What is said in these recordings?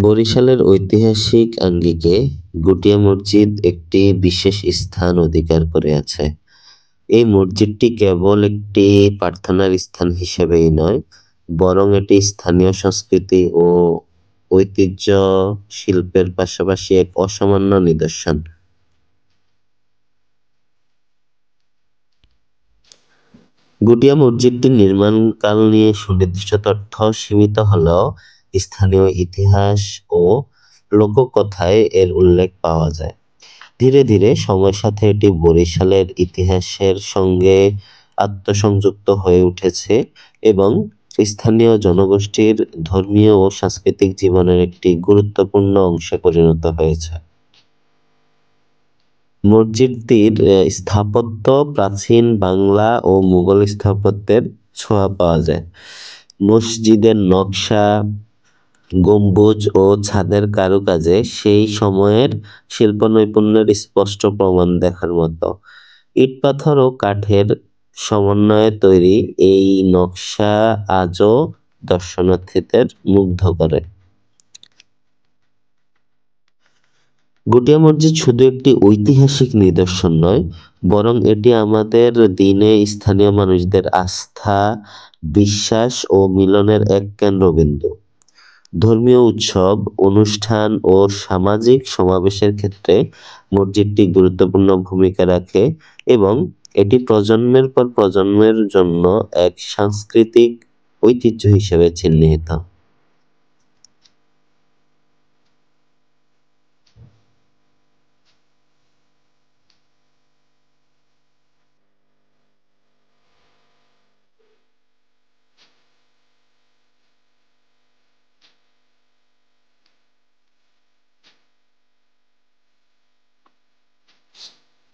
বরিশালের ঐতিহাসিক আঙ্গিকে গুটিয়া মসজিদ একটি বিশেষ স্থান অধিকার করে আছে। এই মসজিদটি কেবল একটি প্রার্থনার স্থান হিসেবেই নয়, বরং এটি স্থানীয় সংস্কৃতি ও ঐতিহ্য, শিল্পের পাশাপাশি এক অসামান্য নিদর্শন। গুটিয়া মসজিদটির নির্মাণকাল নিয়ে সুনির্দিষ্ট তথ্য সীমিত হলেও স্থানীয় ইতিহাস ও লোককথায় এর উল্লেখ পাওয়া যায়। ধীরে ধীরে সময়ের সাথে এটি বরিশালের ইতিহাসের সঙ্গে আত্মসংযুক্ত হয়ে উঠেছে এবং স্থানীয় জনগোষ্ঠীর ধর্মীয় ও সাংস্কৃতিক জীবনের একটি গুরুত্বপূর্ণ অংশে পরিণত হয়েছে। মসজিদটির স্থাপত্য প্রাচীন বাংলা ও মুঘল স্থাপত্যের ছোঁয়া পাওয়া যায়। মসজিদের নকশা, গম্বুজ ও ছাদের কারুকাজে সেই সময়ের শিল্প নৈপুণ্যের স্পষ্ট প্রমাণ দেখার মতো। ইট পাথর ও কাঠের সমন্বয়ে তৈরি এই নকশা আজও দর্শনার্থীদের মুগ্ধ করে। গুটিয়া মসজিদ শুধু একটি ঐতিহাসিক নিদর্শন নয়, বরং এটি আমাদের দিনে স্থানীয় মানুষদের আস্থা, বিশ্বাস ও মিলনের এক কেন্দ্রবিন্দু। ধর্মীয় উৎসব, অনুষ্ঠান ও সামাজিক সমাবেশের ক্ষেত্রে মসজিদটি গুরুত্বপূর্ণ ভূমিকা রাখে এবং এটি প্রজন্মের পর প্রজন্মের জন্য এক সাংস্কৃতিক ঐতিহ্য হিসেবে চিহ্নিত।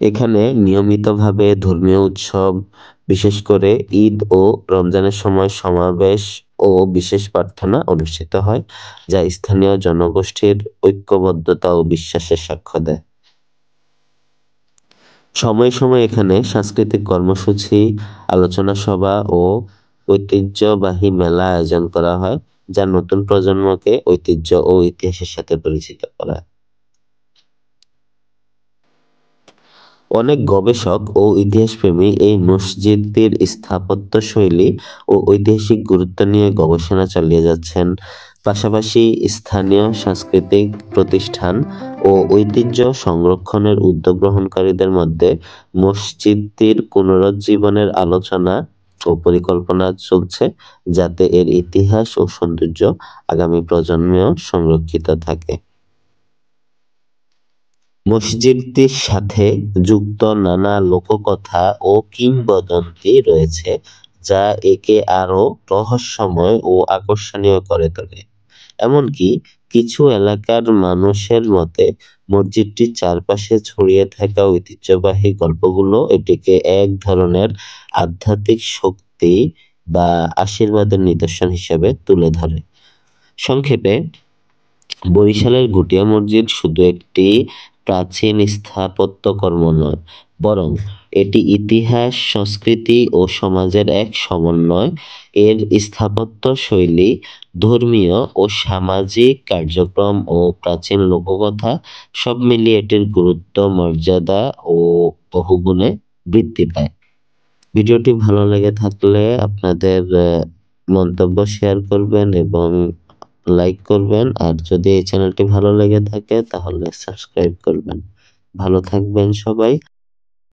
এখানে নিয়মিতভাবে ধর্মীয় উৎসব, বিশেষ করে ঈদ ও রমজানের সময় সমাবেশ ও বিশেষ প্রার্থনা অনুষ্ঠিত হয়, যা স্থানীয় জনগোষ্ঠীর ঐক্যবদ্ধতা ও বিশ্বাসের সাক্ষ্য দেয়। সময়ে সময়ে এখানে সাংস্কৃতিক কর্মসূচি, আলোচনা সভা ও ঐতিহ্যবাহী মেলা আয়োজন করা হয়, যা নতুন প্রজন্মকে ঐতিহ্য ও ইতিহাসের সাথে পরিচিত করায়। অনেক গবেষক ও ইতিহাসপ্রেমী এই মসজিদটির স্থাপত্যশৈলী ও ঐতিহাসিক গুরুত্ব নিয়ে গবেষণা চালিয়ে যাচ্ছেন। পাশাপাশি স্থানীয় সাংস্কৃতিক প্রতিষ্ঠান ও ঐতিহ্য সংরক্ষণের উদ্যোগ গ্রহণকারীদের মধ্যে মসজিদটির পুনরুজ্জীবনের আলোচনা ও পরিকল্পনা চলছে, যাতে এর ইতিহাস ও সৌন্দর্য আগামী প্রজন্মেও সংরক্ষিত থাকে। মসজিদটির সাথে যুক্ত নানা লোককথা ও কিংবদন্তি রয়েছে, যা একে আরো রহস্যময় ও আকর্ষণীয় করে তোলে। এমনকি কিছু এলাকার মানুষের মতে, মসজিদটির চারপাশে ছড়িয়ে থাকা ঐতিহ্যবাহী গল্পগুলো এটিকে এক ধরনের আধ্যাত্মিক শক্তি বা আশীর্বাদের নিদর্শন হিসেবে তুলে ধরে। সংক্ষেপে, বরিশালের গুটিয়া মসজিদ শুধু একটি প্রাচীন স্থাপত্যকর্ম নয়, বরং এটি ইতিহাস, সংস্কৃতি ও সমাজের এক সমন্বয়। এর স্থাপত্য শৈলী, ধর্মীয় ও সামাজিক কার্যক্রম ও প্রাচীন লোককথা সব মিলিয়ে এটির গুরুত্ব, মর্যাদা ও বহুগুণে বৃদ্ধি পায়। ভিডিওটি ভালো লেগে থাকলে আপনাদের মন্তব্য শেয়ার করবেন এবং লাইক করবেন। আর যদি এই চ্যানেলটি ভালো লেগে থাকে তাহলে সাবস্ক্রাইব করবেন। ভালো থাকবেন সবাই।